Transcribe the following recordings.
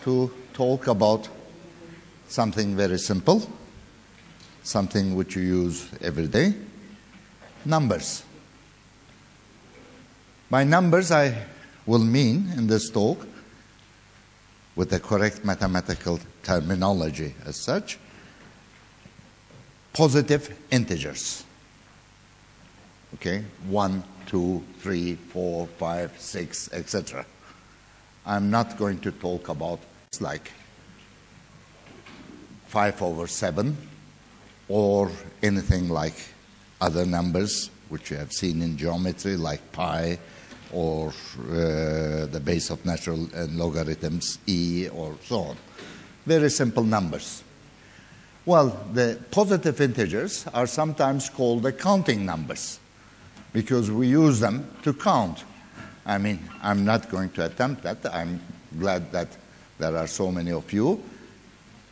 to talk about something very simple, something which you use every day, numbers. By numbers, I will mean in this talk, with the correct mathematical terminology as such, positive integers. Okay, 1, 2, 3, 4, 5, 6, etc. I'm not going to talk about like 5/7 or anything like other numbers which you have seen in geometry like pi or the base of natural logarithms, e, or so on. Very simple numbers. Well, the positive integers are sometimes called the counting numbers because we use them to count. I mean, I'm not going to attempt that. I'm glad that there are so many of you.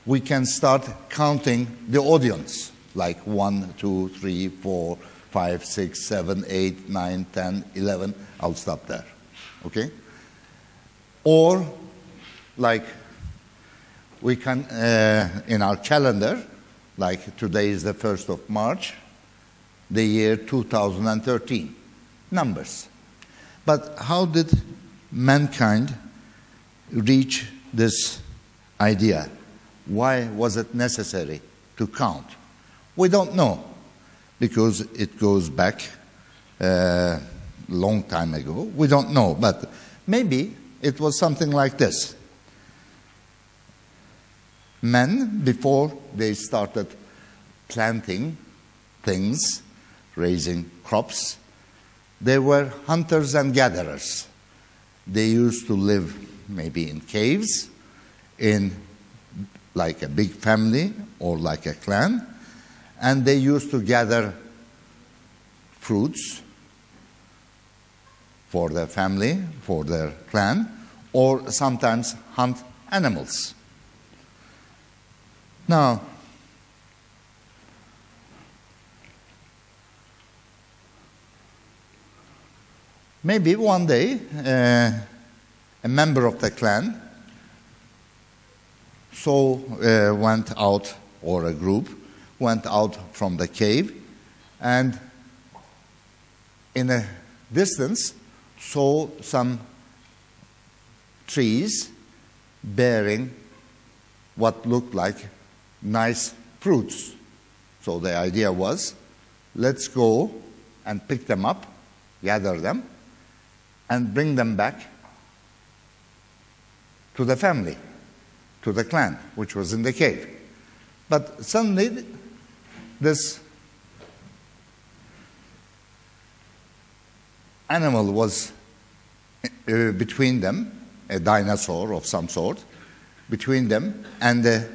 We can start counting the audience, like 1, 2, 3, 4, 5, 6, 7, 8, 9, 10, 11. I'll stop there, okay? Or, like, we can, in our calendar, like today is the 1st of March, the year 2013, numbers. But how did mankind reach this idea? Why was it necessary to count? We don't know, because it goes back a long time ago. We don't know, but maybe it was something like this. Men, before they started planting things, raising crops, they were hunters and gatherers. They used to live maybe in caves, in like a big family or like a clan, and they used to gather fruits for their family, for their clan, or sometimes hunt animals. Now, maybe one day a member of the clan went out, or a group went out from the cave, and in a distance saw some trees bearing what looked like nice fruits. So the idea was, let's go and pick them up, gather them, and bring them back to the family, to the clan, which was in the cave. But suddenly, this animal was between them, a dinosaur of some sort, between them and the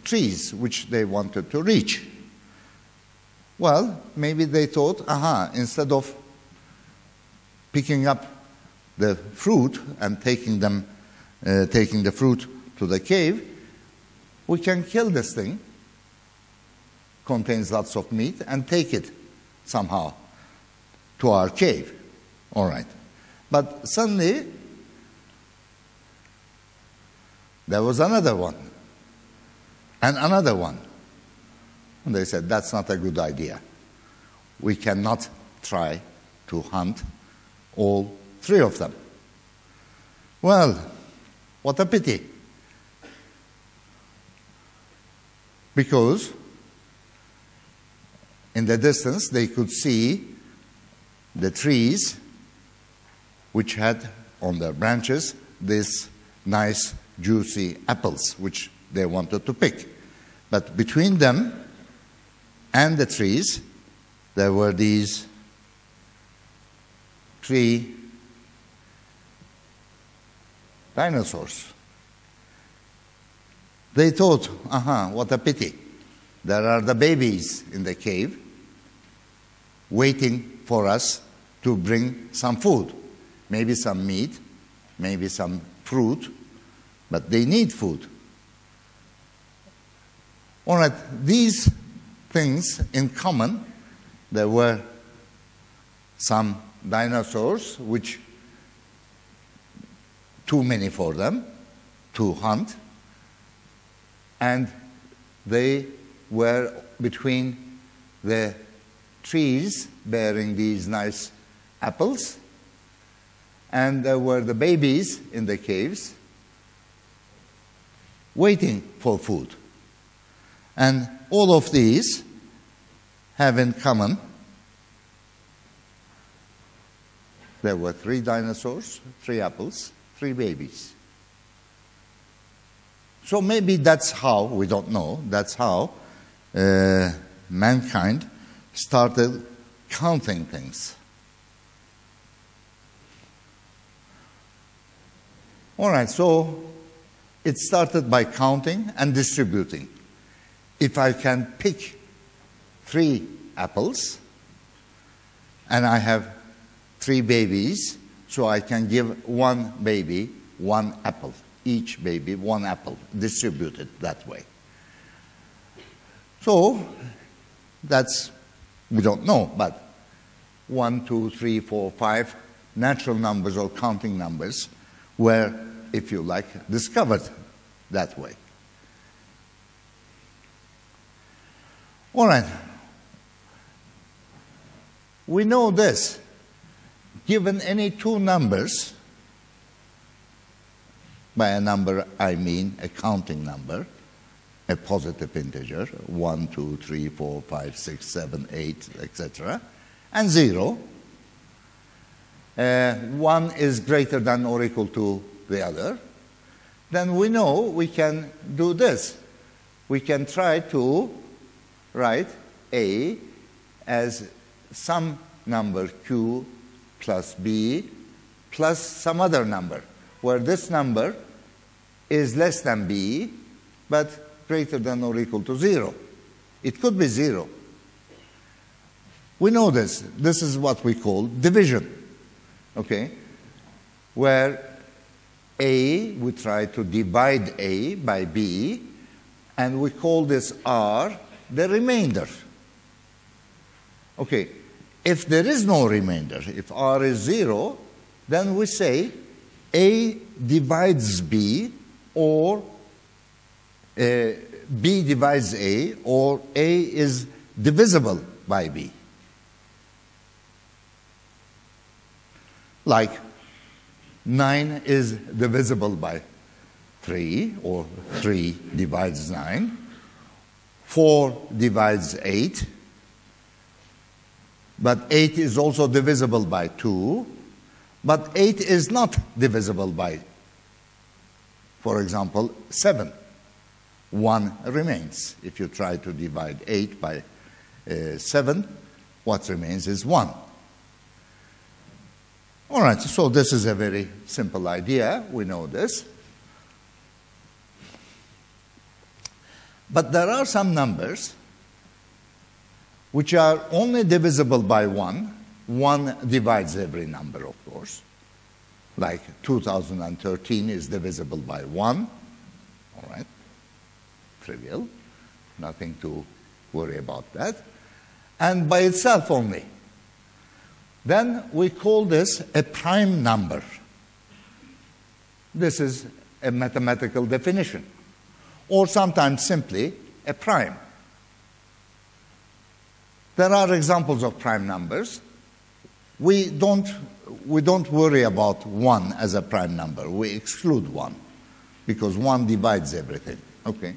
trees which they wanted to reach. Well, maybe they thought, instead of picking up the fruit and taking the fruit to the cave, we can kill this thing, contains lots of meat, and take it somehow to our cave. All right. But suddenly, there was another one, and another one. And they said, that's not a good idea. We cannot try to hunt all three of them. Well, what a pity. Because in the distance they could see the trees which had on their branches these nice juicy apples which they wanted to pick. But between them and the trees there were these three dinosaurs. They thought, what a pity. There are the babies in the cave waiting for us to bring some food. Maybe some meat, maybe some fruit, but they need food. All right, these things in common, there were some dinosaurs, which too many for them, to hunt, and they were between the trees bearing these nice apples, and there were the babies in the caves waiting for food. And all of these have in common there were 3 dinosaurs, 3 apples, 3 babies. So maybe that's how, we don't know, that's how mankind started counting things. All right, so it started by counting and distributing. If I can pick 3 apples, and I have 3 babies, so I can give one baby 1 apple. Each baby 1 apple, distributed that way. So that's, we don't know, but 1, 2, 3, 4, 5 natural numbers or counting numbers were, if you like, discovered that way. All right. We know this. Given any 2 numbers, by a number I mean a counting number, a positive integer, 1, 2, 3, 4, 5, 6, 7, 8, etc., and 0. 1 is greater than or equal to the other. Then we know we can do this. We can try to write A as some number Q plus B plus some other number, where this number is less than B, but greater than or equal to 0. It could be 0. We know this. This is what we call division, okay? Where A, we try to divide A by B, and we call this R the remainder. Okay, if there is no remainder, if R is 0, then we say A divides B, or B divides A, or A is divisible by B. Like 9 is divisible by 3, or 3 divides 9. 4 divides 8. But 8 is also divisible by 2. But 8 is not divisible by, for example, 7. 1 remains. If you try to divide 8 by 7, what remains is 1. All right, so this is a very simple idea. We know this. But there are some numbers which are only divisible by 1. 1 divides every number, of course. Like 2013 is divisible by 1. All right, trivial. Nothing to worry about that. And by itself only. Then we call this a prime number. This is a mathematical definition, or sometimes simply a prime. There are examples of prime numbers. We don't worry about 1 as a prime number. We exclude 1 because 1 divides everything. Okay,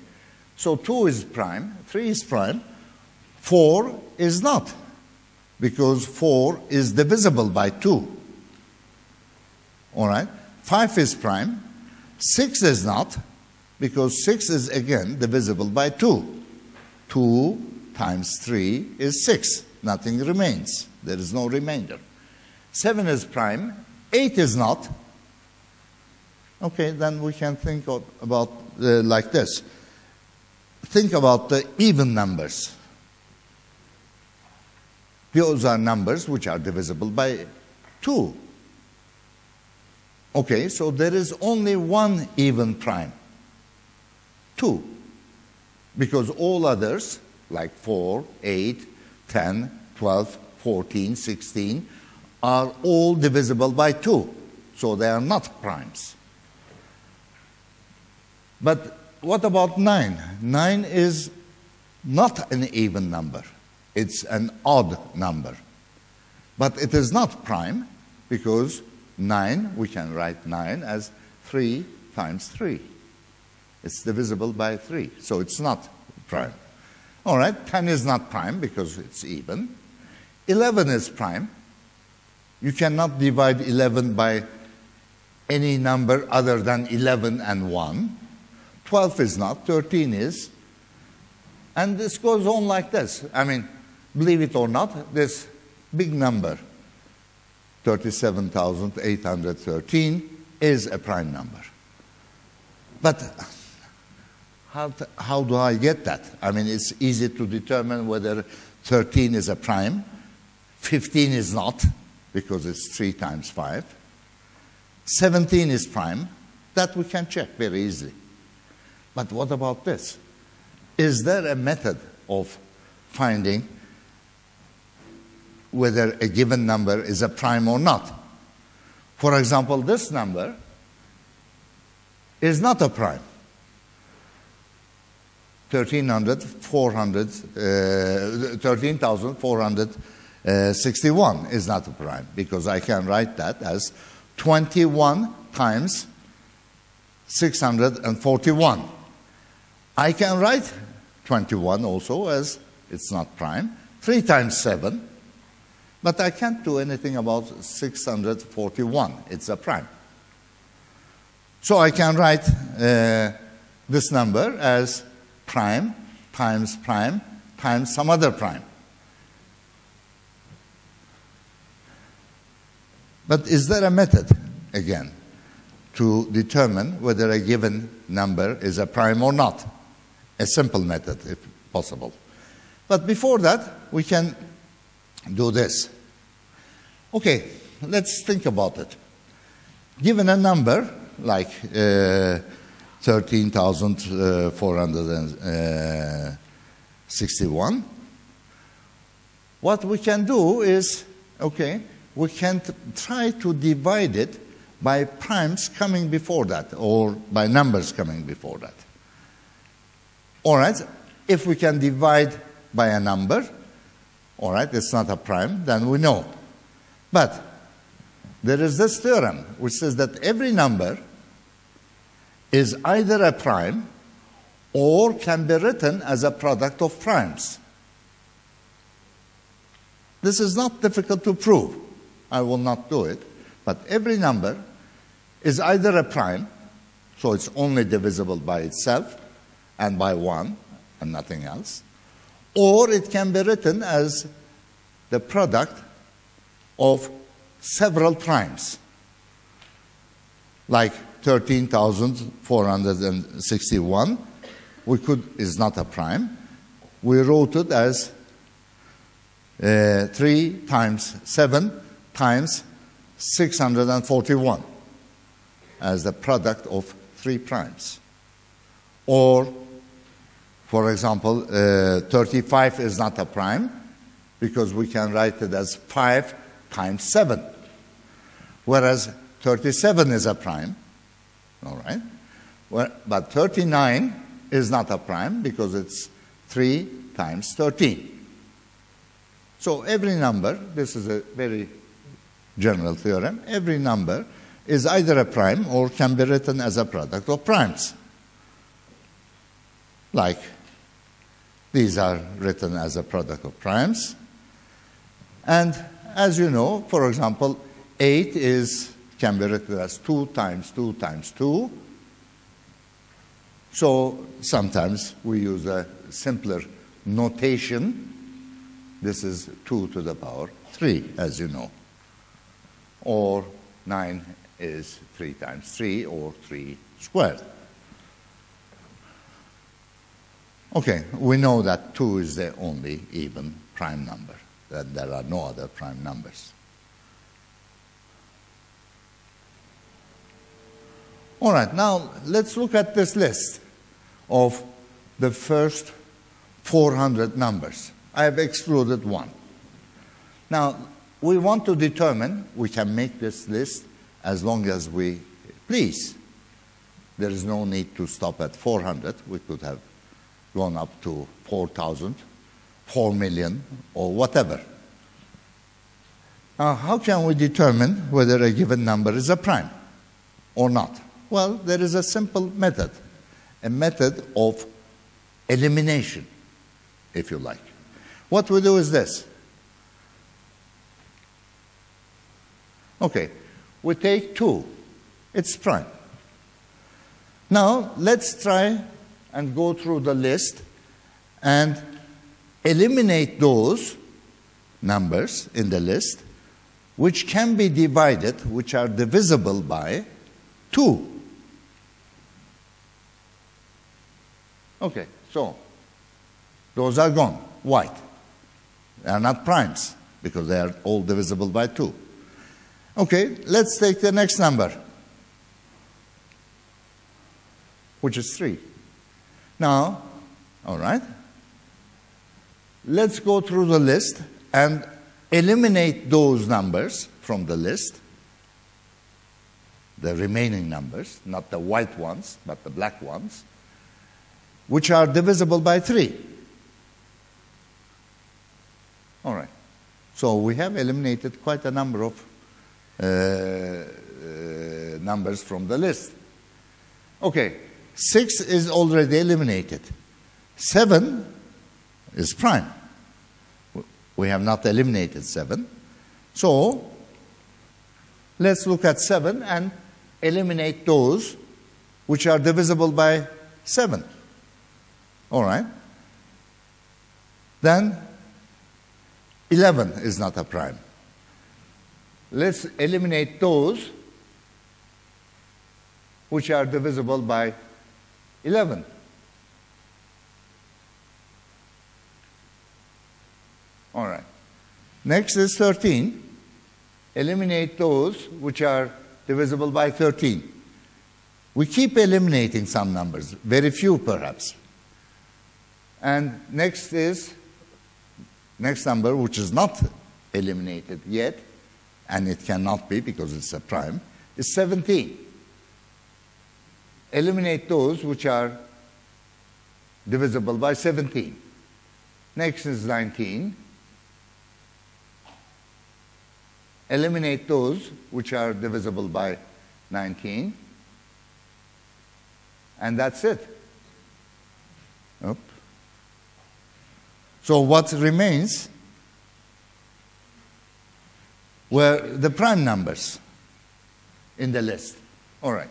so 2 is prime, 3 is prime, 4 is not, because 4 is divisible by 2. All right? 5 is prime. 6 is not, because 6 is again divisible by 2. 2 times 3 is 6. Nothing remains. There is no remainder. 7 is prime. 8 is not. Okay, then we can think about like this. Think about the even numbers. Those are numbers which are divisible by 2. Okay, so there is only one even prime, 2. Because all others, like 4, 8, 10, 12, 14, 16, are all divisible by 2. So they are not primes. But what about 9? 9 is not an even number. It's an odd number. But it is not prime because 9, we can write 9 as 3 times 3. It's divisible by 3, so it's not prime. All right, 10 is not prime because it's even. 11 is prime. You cannot divide 11 by any number other than 11 and 1. 12 is not, 13 is. And this goes on like this. I mean, believe it or not, this big number, 37,813, is a prime number. But how do I get that? I mean, it's easy to determine whether 13 is a prime. 15 is not, because it's 3 times 5. 17 is prime. That we can check very easily. But what about this? Is there a method of finding whether a given number is a prime or not? For example, this number is not a prime. 13,461 is not a prime, because I can write that as 21 times 641. I can write 21 also as it's not prime, 3 times 7, but I can't do anything about 641. It's a prime. So I can write this number as prime times some other prime. But is there a method, again, to determine whether a given number is a prime or not? A simple method, if possible. But before that, we can do this. Okay, let's think about it. Given a number like 13,461, what we can do is, okay, we can try to divide it by primes coming before that, or by numbers coming before that. All right, if we can divide by a number, all right, it's not a prime, then we know. But there is this theorem which says that every number is either a prime or can be written as a product of primes. This is not difficult to prove. I will not do it. But every number is either a prime, so it's only divisible by itself and by 1 and nothing else, or it can be written as the product of several primes, like 13,461 is not a prime. We wrote it as 3 times 7 times 641 as the product of 3 primes. Or, for example, 35 is not a prime because we can write it as 5 times 7, whereas 37 is a prime, all right? But 39 is not a prime because it's 3 times 13. So every number, this is a very general theorem, every number is either a prime or can be written as a product of primes. Like these are written as a product of primes. And as you know, for example, 8 can be written as 2 times 2 times 2. So sometimes we use a simpler notation. This is 2 to the power 3, as you know. Or 9 is 3 times 3, or 3 squared. Okay, we know that 2 is the only even prime number, that there are no other prime numbers. All right, now let's look at this list of the first 400 numbers. I have excluded 1. Now, we want to determine, we can make this list as long as we please. there is no need to stop at 400. We could have gone up to 4,000, 4 million, or whatever. Now, how can we determine whether a given number is a prime or not? Well, there is a simple method, a method of elimination, if you like. What we do is this. Okay, we take 2. It's prime. Now, let's try and go through the list and eliminate those numbers in the list which can be divided, which are divisible by 2. Okay, so those are gone, white. They are not primes because they are all divisible by 2. Okay, let's take the next number, which is 3. Now, all right, let's go through the list and eliminate those numbers from the list, the remaining numbers, not the white ones, but the black ones, which are divisible by 3. All right, so we have eliminated quite a number of numbers from the list. Okay, 6 is already eliminated. 7 is prime. We have not eliminated 7. So let's look at 7 and eliminate those which are divisible by 7. All right. Then 11 is not a prime. Let's eliminate those which are divisible by 11. All right. Next is 13. Eliminate those which are divisible by 13. We keep eliminating some numbers, very few perhaps. And next number, which is not eliminated yet, and it cannot be because it's a prime, is 17. Eliminate those which are divisible by 17. Next is 19. Eliminate those which are divisible by 19. And that's it. Oop. So what remains were the prime numbers in the list. All right.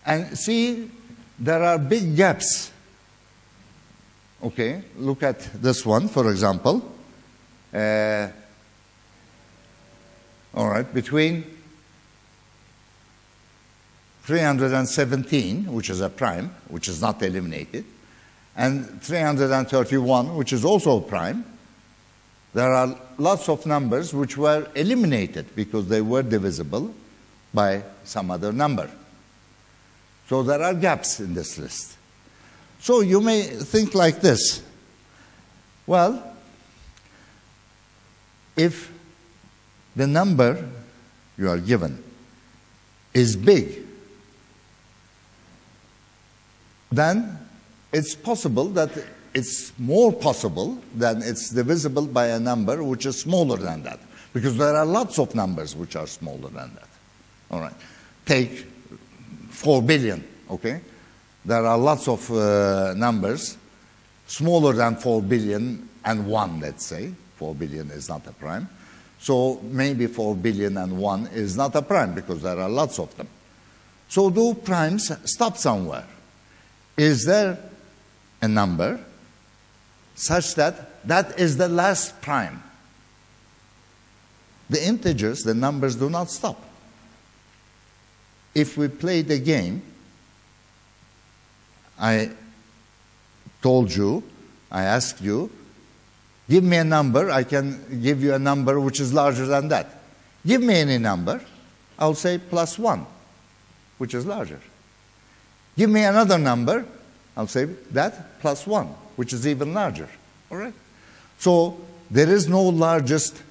And see, there are big gaps. Okay, look at this one, for example. All right, between 317, which is a prime, which is not eliminated, and 331, which is also a prime, there are lots of numbers which were eliminated because they were divisible by some other number. So there are gaps in this list. So you may think like this. Well, if the number you are given is big, then it's possible that it's more possible than it's divisible by a number which is smaller than that. Because there are lots of numbers which are smaller than that. All right. Take 4 billion, okay? There are lots of numbers smaller than 4 billion and 1, let's say. 4 billion is not a prime. So maybe 4 billion and 1 is not a prime because there are lots of them. So do primes stop somewhere? Is there a number such that that is the last prime? The integers, the numbers do not stop. If we play the game, I told you, I asked you, give me a number, I can give you a number which is larger than that. Give me any number, I'll say plus 1, which is larger. Give me another number, I'll say that plus 1, which is even larger. All right? So there is no largest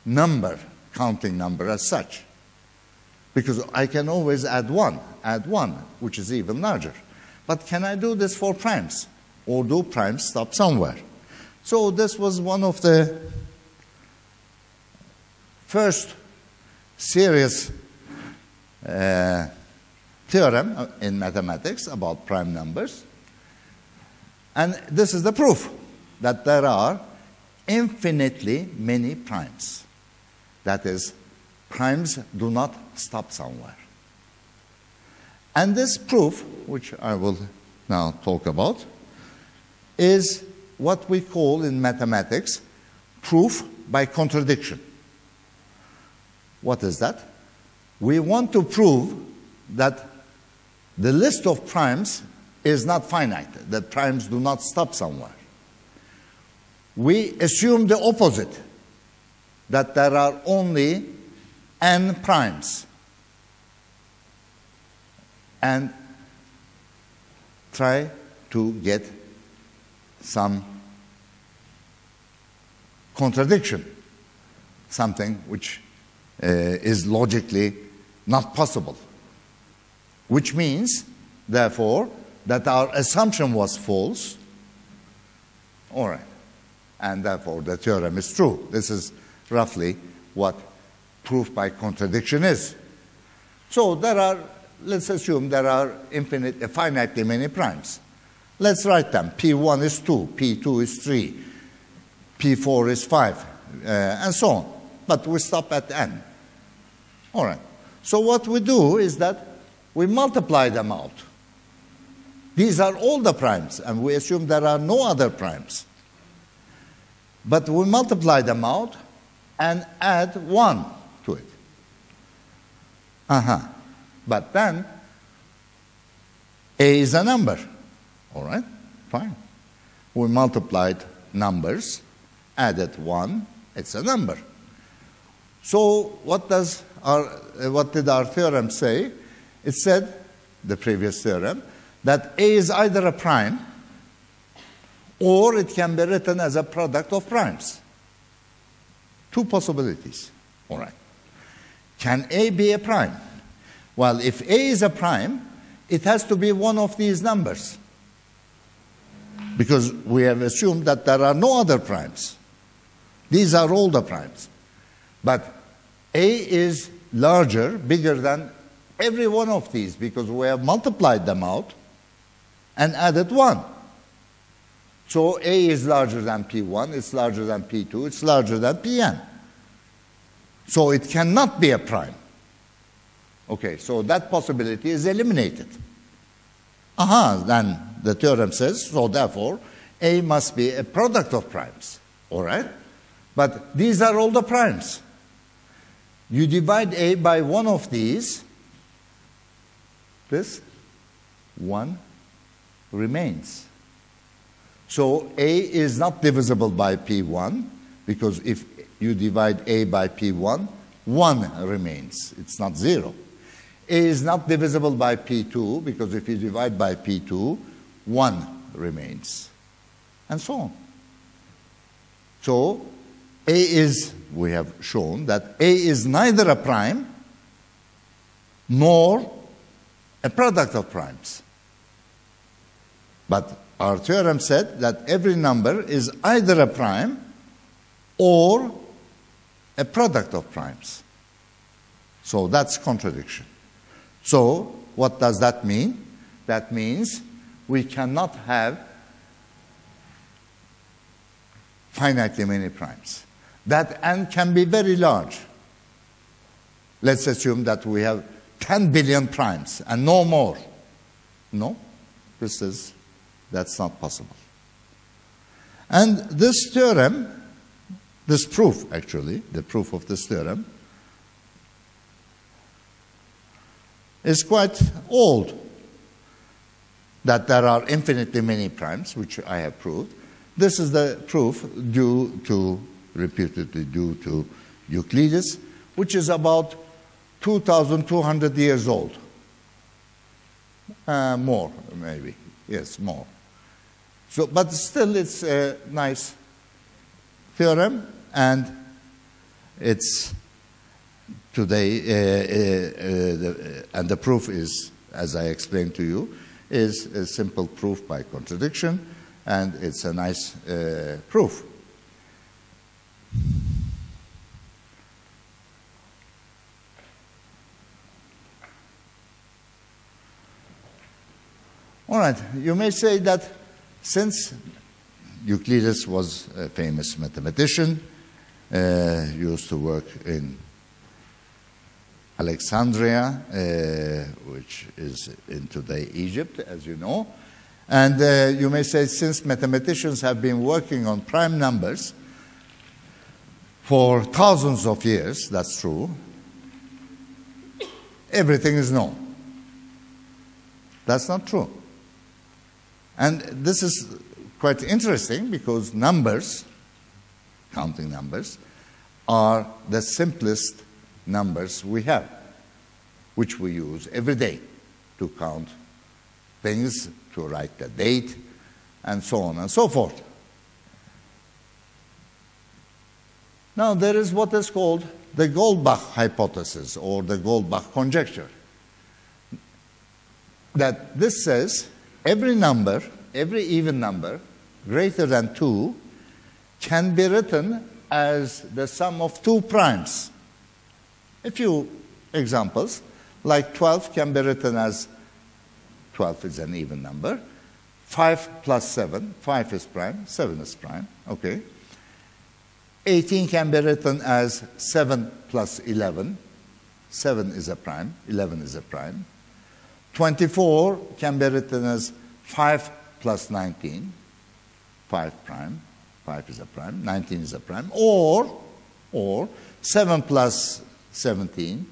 number, counting number as such. because I can always add 1, which is even larger. But can I do this for primes? Or do primes stop somewhere? So this was one of the first serious theorem in mathematics about prime numbers. And this is the proof that there are infinitely many primes. That is, primes do not stop somewhere. And this proof, which I will now talk about, is what we call in mathematics proof by contradiction. What is that? We want to prove that the list of primes is not finite, that primes do not stop somewhere. We assume the opposite, that there are only n primes, and try to get some contradiction, something which is logically not possible, which means, therefore, that our assumption was false. All right. And therefore, the theorem is true. This is roughly what proof by contradiction is. So there are, let's assume there are finitely many primes. Let's write them. P1 is 2, P2 is 3, P4 is 5, and so on. But we stop at n. All right. So what we do is that we multiply them out. These are all the primes, and we assume there are no other primes. But we multiply them out and add 1 to it. But then A is a number. All right, fine. We multiplied numbers, added 1, it's a number. So what did our theorem say? It said, the previous theorem, that A is either a prime or it can be written as a product of primes. Two possibilities. All right. Can A be a prime? Well, if A is a prime, it has to be one of these numbers, because we have assumed that there are no other primes. These are all the primes. But A is larger, bigger than every one of these, because we have multiplied them out and added 1. So A is larger than P1, it's larger than P2, it's larger than Pn. So it cannot be a prime. Okay, so that possibility is eliminated. Then the theorem says, so therefore, A must be a product of primes. All right? But these are all the primes. You divide A by one of these, this 1 remains. So A is not divisible by P1, because if you divide A by P1, 1 remains. It's not 0. A is not divisible by P2, because if you divide by P2, 1 remains. And so on. So A is, we have shown that A is neither a prime nor a product of primes. But our theorem said that every number is either a prime or a product of primes. So that's contradiction. So what does that mean? That means we cannot have finitely many primes. That n can be very large. Let's assume that we have 10 billion primes and no more. No, that's not possible. And this theorem, this proof actually, the proof of this theorem, is quite old, that there are infinitely many primes, which I have proved. This is the proof reputedly due to Euclides, which is about 2,200 years old. More, maybe. Yes, more. So, but still, it's a nice theorem, and it's today, and the proof is, as I explained to you, is a simple proof by contradiction, and it's a nice proof. All right, you may say that since Euclides was a famous mathematician, used to work in Alexandria, which is in today Egypt, as you know. And you may say, since mathematicians have been working on prime numbers for thousands of years, that's true, everything is known. That's not true. And this is quite interesting because numbers, counting numbers, are the simplest numbers we have, which we use every day to count things, to write the date, and so on and so forth. Now, there is what is called the Goldbach hypothesis or the Goldbach conjecture. That this says every number, every even number greater than 2 can be written as the sum of 2 primes. A few examples, like 12 can be written as 12 is an even number. 5 plus 7, 5 is prime, 7 is prime, okay. 18 can be written as 7 plus 11. 7 is a prime, 11 is a prime. 24 can be written as 5 plus 19, 5 prime, 5 is a prime, 19 is a prime, or 7 plus 17,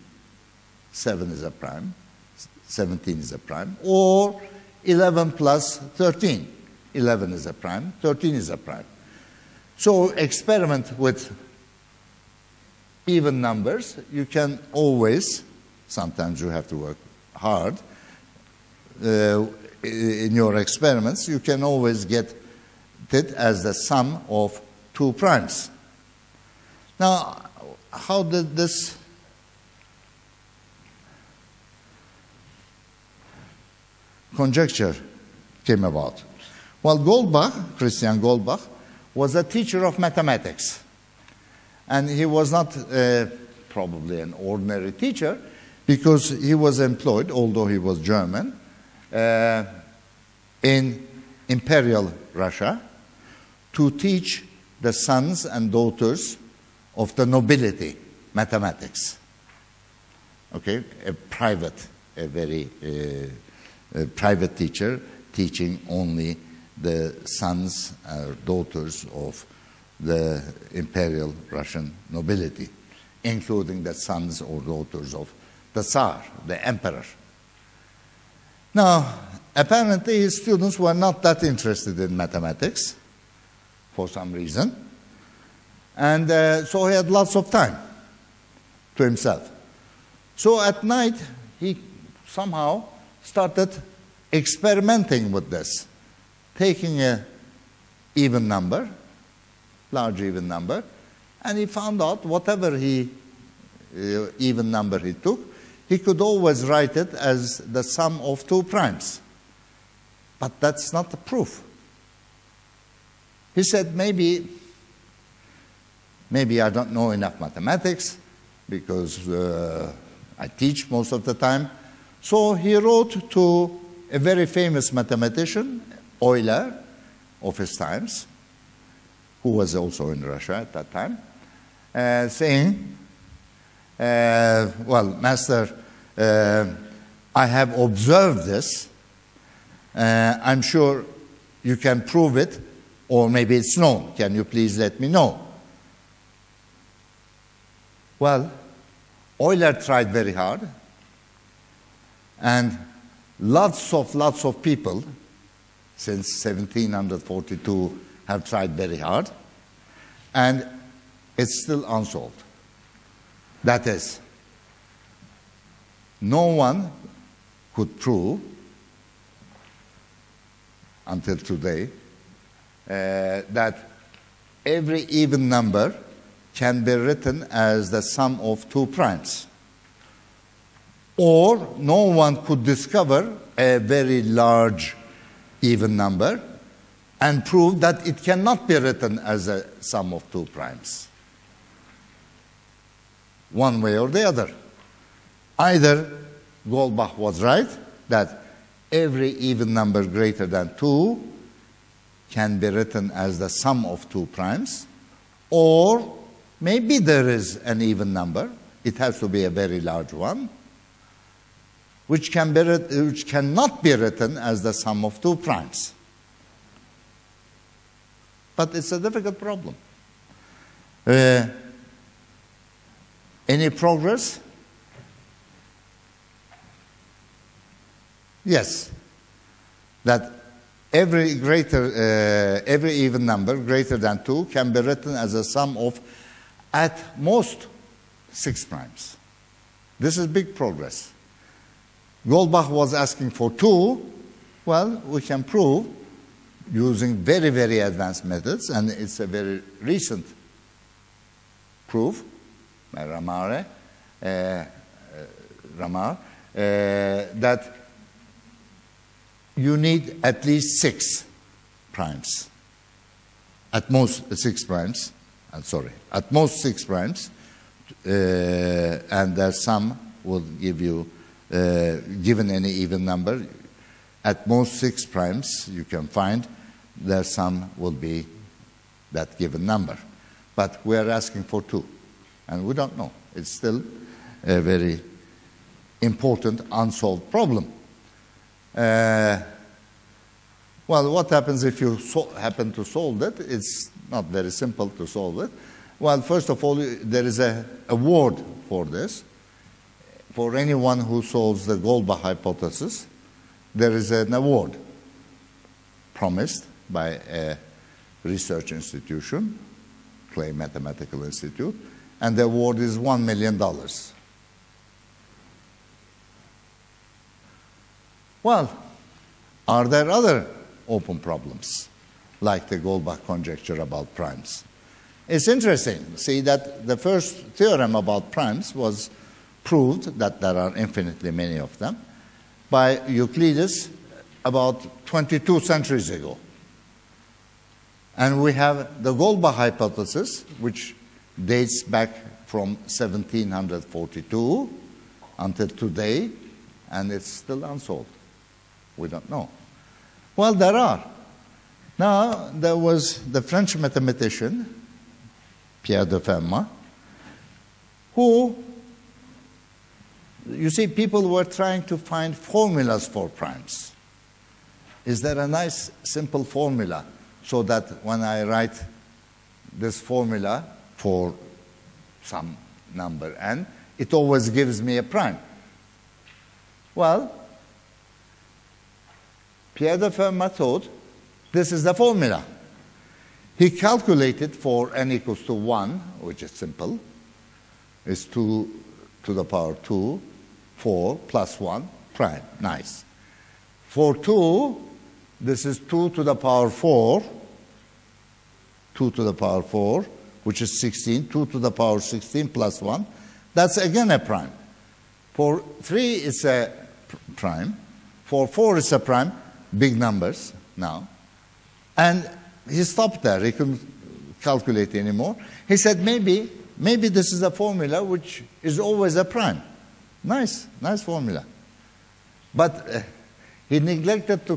7 is a prime, 17 is a prime, or 11 plus 13, 11 is a prime, 13 is a prime. So experiment with even numbers. You can always, sometimes you have to work hard, in your experiments, you can always get it as the sum of 2 primes. Now, how did this conjecture came about? Well, Goldbach, Christian Goldbach, was a teacher of mathematics. And he was not probably an ordinary teacher because he was employed, although he was German, in Imperial Russia to teach the sons and daughters of the nobility mathematics. Okay, a very private teacher teaching only the sons or daughters of the Imperial Russian nobility, including the sons or daughters of the Tsar, the emperor. Now, apparently his students were not that interested in mathematics for some reason, and so he had lots of time to himself. So at night, he somehow started experimenting with this, taking an even number, large even number, and he found out whatever even number he took, he could always write it as the sum of 2 primes. But that's not the proof. He said, maybe I don't know enough mathematics because I teach most of the time. So he wrote to a very famous mathematician, Euler, of his times, who was also in Russia at that time, saying, well, Master, I have observed this. I'm sure you can prove it, or maybe it's known. Can you please let me know? Well, Euler tried very hard, and lots of people since 1742 have tried very hard, and it's still unsolved. That is, no one could prove until today that every even number can be written as the sum of two primes. Or no one could discover a very large even number and prove that it cannot be written as a sum of two primes. One way or the other. Either Goldbach was right, that every even number greater than 2 can be written as the sum of two primes, or maybe there is an even number, it has to be a very large one, which cannot be written as the sum of two primes. But it's a difficult problem. Any progress? Yes. That every even number greater than 2 can be written as a sum of at most 6 primes. This is big progress. Goldbach was asking for 2. Well, we can prove using very, very advanced methods, and it's a very recent proof by Ramar, that you need at least 6 primes. At most 6 primes. At most 6 primes, and their sum will give you, given any even number, at most 6 primes you can find, their sum will be that given number. But we are asking for 2, and we don't know. It's still a very important unsolved problem. Well, what happens if you happen to solve it? It's not very simple to solve it. Well, first of all, there is an award for this. For anyone who solves the Goldbach hypothesis, there is an award promised by a research institution, Clay Mathematical Institute, and the award is $1 million. Well, are there other open problems, like the Goldbach conjecture about primes? It's interesting. See that the first theorem about primes was proved, that there are infinitely many of them, by Euclides about 22 centuries ago. And we have the Goldbach hypothesis, which dates back from 1742 until today, and it's still unsolved. We don't know. Well, there are. Now, there was the French mathematician, Pierre de Fermat, who, you see, people were trying to find formulas for primes. Is there a nice, simple formula so that when I write this formula for some number n, it always gives me a prime? Well, Pierre de Fermat thought this is the formula. He calculated for n equals to 1, which is simple, is 2 to the power 2, 4 plus 1, prime. Nice. For 2, this is 2 to the power 4, 2 to the power 4, which is 16, 2 to the power 16 plus 1. That's again a prime. For 3, it's a prime. For 4, it's a prime. Big numbers now. And he stopped there. He couldn't calculate anymore. He said, maybe this is a formula which is always a prime. Nice formula. But he neglected to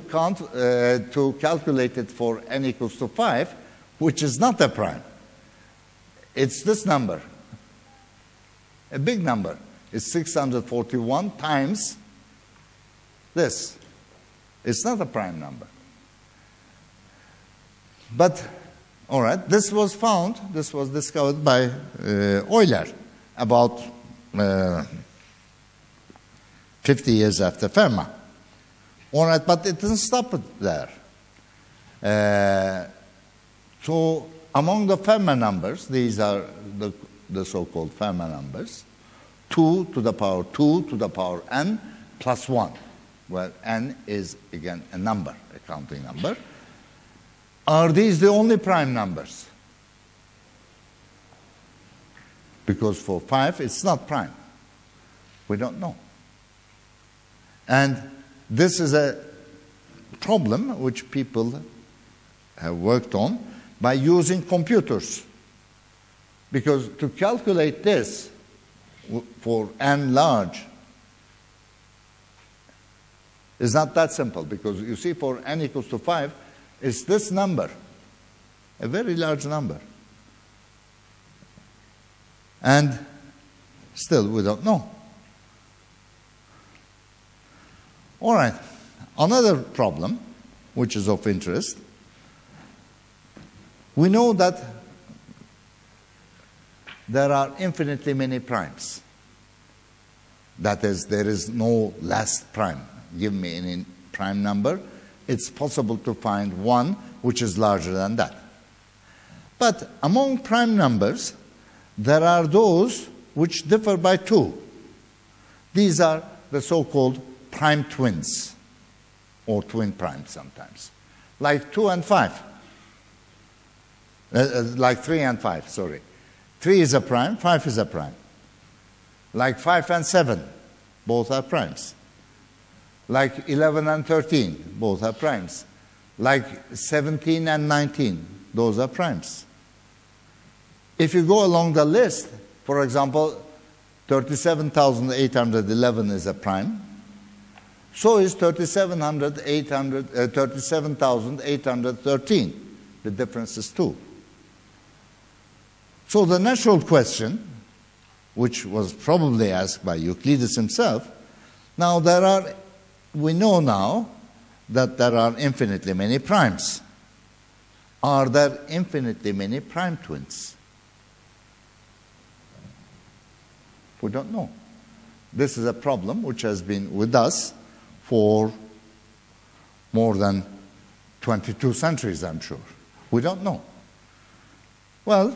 calculate it for n equals to 5, which is not a prime. It's this number. A big number. It's 641 times this. It's not a prime number. But, all right, this was discovered by Euler about 50 years after Fermat. All right, but it didn't stop it there. So among the Fermat numbers, these are the so-called Fermat numbers, 2 to the power 2 to the power n plus 1, where n is, again, a number, a counting number. Are these the only prime numbers? Because for 5, it's not prime. We don't know. And this is a problem which people have worked on by using computers. Because to calculate this for n large is not that simple. Because you see, for n equals to 5, it's this number, a very large number. And still, we don't know. All right. Another problem, which is of interest, we know that there are infinitely many primes. That is, there is no last prime. Give me any prime number, it's possible to find one which is larger than that. But among prime numbers, there are those which differ by 2. These are the so-called prime twins, or twin primes sometimes, like 2 and 5. Like 3 and 5, sorry. 3 is a prime, 5 is a prime. Like 5 and 7, both are primes. Like 11 and 13, both are primes. Like 17 and 19, those are primes. If you go along the list, for example, 37,811 is a prime. So is 37,813. The difference is 2. So the natural question, which was probably asked by Euclides himself, now we know now that there are infinitely many primes. Are there infinitely many prime twins? We don't know. This is a problem which has been with us for more than 22 centuries, I'm sure. We don't know. Well,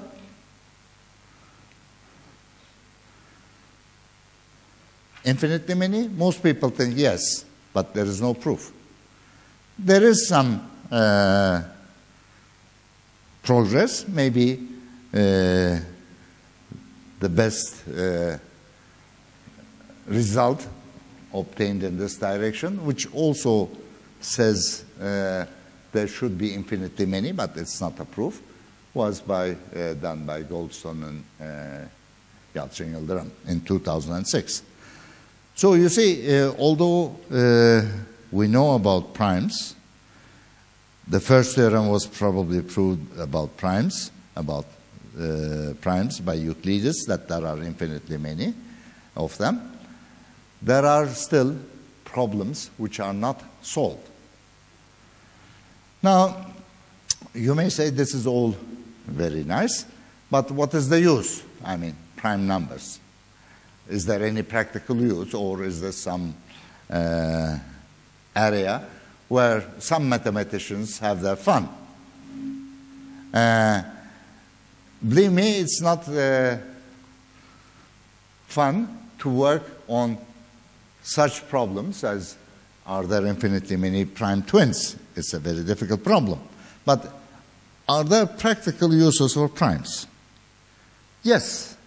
infinitely many? Most people think yes, but there is no proof. There is some progress, maybe the best result obtained in this direction, which also says there should be infinitely many, but it's not a proof, was done by Goldstone and Yalçın Yıldırım in 2006. So you see, although we know about primes, the first theorem was probably proved about primes by Euclides, that there are infinitely many of them. There are still problems which are not solved. Now, you may say this is all very nice, but what is the use? I mean, prime numbers. Is there any practical use, or is there some area where some mathematicians have their fun? Believe me, it's not fun to work on such problems as are there infinitely many prime twins. It's a very difficult problem. But are there practical uses for primes? Yes.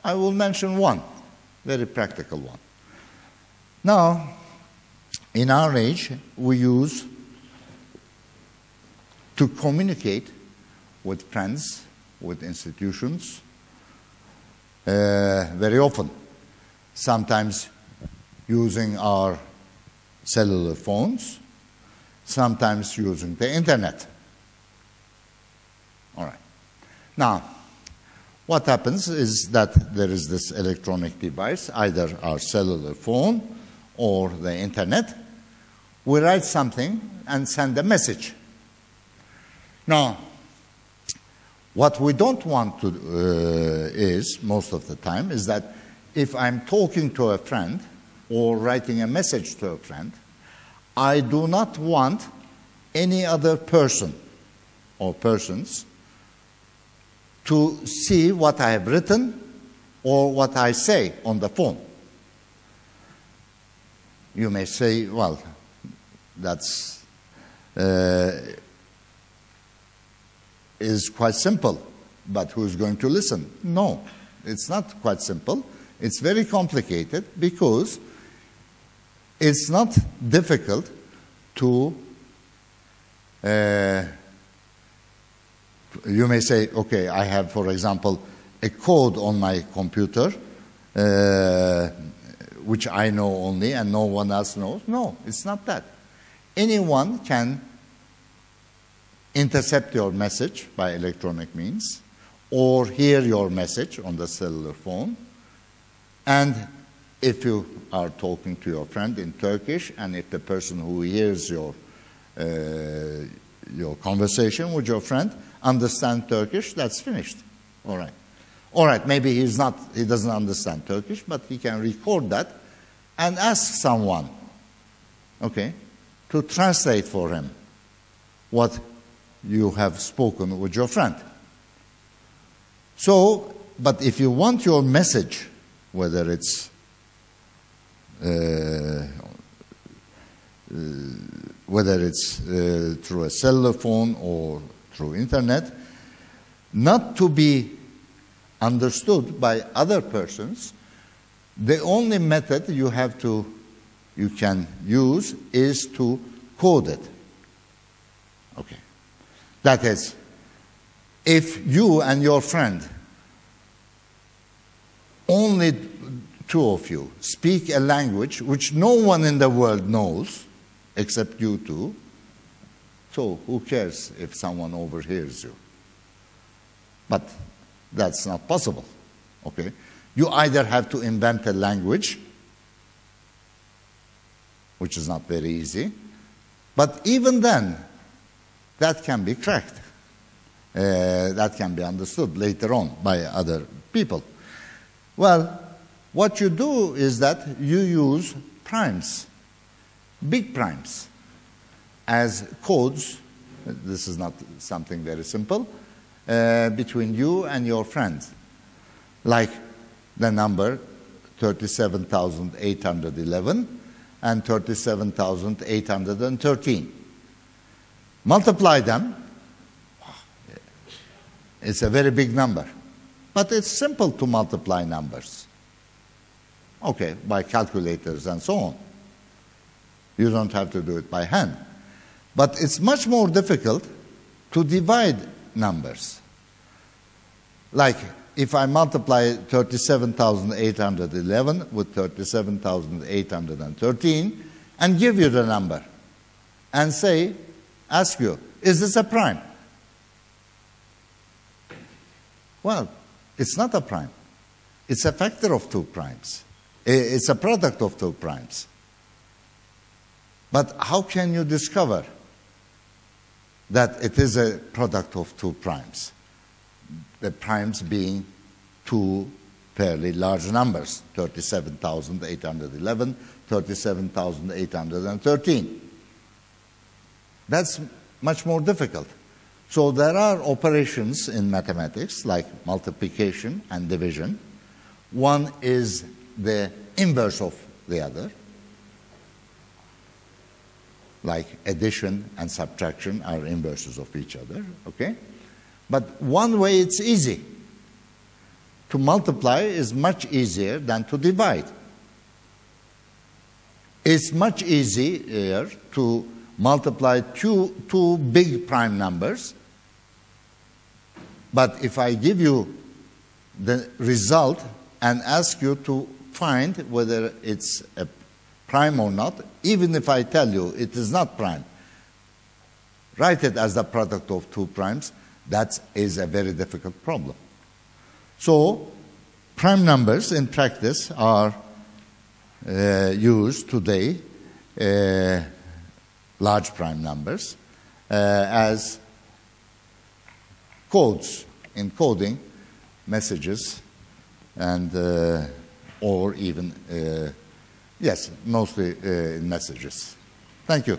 I will mention one, very practical one. Now, in our age, we use to communicate with friends, with institutions, very often. Sometimes using our cellular phones, sometimes using the internet. All right. Now, what happens is that there is this electronic device, either our cellular phone or the internet. We write something and send a message. Now, what we don't want to is, most of the time, is that if I'm talking to a friend or writing a message to a friend, I do not want any other person or persons to see what I have written or what I say on the phone. You may say, well, that's is quite simple. but who's going to listen? No, it's not quite simple. It's very complicated because it's not difficult to, you may say, okay, I have, for example, a code on my computer, which I know only and no one else knows. No, it's not that. Anyone can intercept your message by electronic means or hear your message on the cellular phone. And if you are talking to your friend in Turkish and if the person who hears your conversation with your friend understands Turkish, that's finished. All right. All right, maybe he doesn't understand Turkish, but he can record that and ask someone, okay, to translate for him what you have spoken with your friend. So, but if you want your message, whether it's through a cellular phone or through internet, not to be understood by other persons, the only method you can use is to code it. Okay. That is, if you and your friend, only two of you, speak a language which no one in the world knows except you two, so who cares if someone overhears you? But that's not possible, okay? You either have to invent a language, which is not very easy, but even then, that can be cracked. That can be understood later on by other people. Well, what you do is that you use primes, big primes, as codes. This is not something very simple, between you and your friend, like the number 37,811 and 37,813. Multiply them. It's a very big number, but it's simple to multiply numbers. Okay, by calculators and so on. You don't have to do it by hand. But it's much more difficult to divide numbers. Like if I multiply 37,811 with 37,813 and give you the number and ask you, is this a prime? Well, it's not a prime. It's a factor of two primes. It's a product of two primes. But how can you discover that it is a product of two primes? The primes being two fairly large numbers, 37,811, 37,813. That's much more difficult. So there are operations in mathematics like multiplication and division. One is the inverse of the other, like addition and subtraction are inverses of each other, okay? But one way it's easy. To multiply is much easier than to divide. It's much easier to multiply two big prime numbers, but if I give you the result and ask you to find whether it's a prime or not, even if I tell you it is not prime, write it as the product of two primes, that is a very difficult problem. So, prime numbers in practice are used today, large prime numbers, as codes, encoding messages and or even, yes, mostly in messages. Thank you.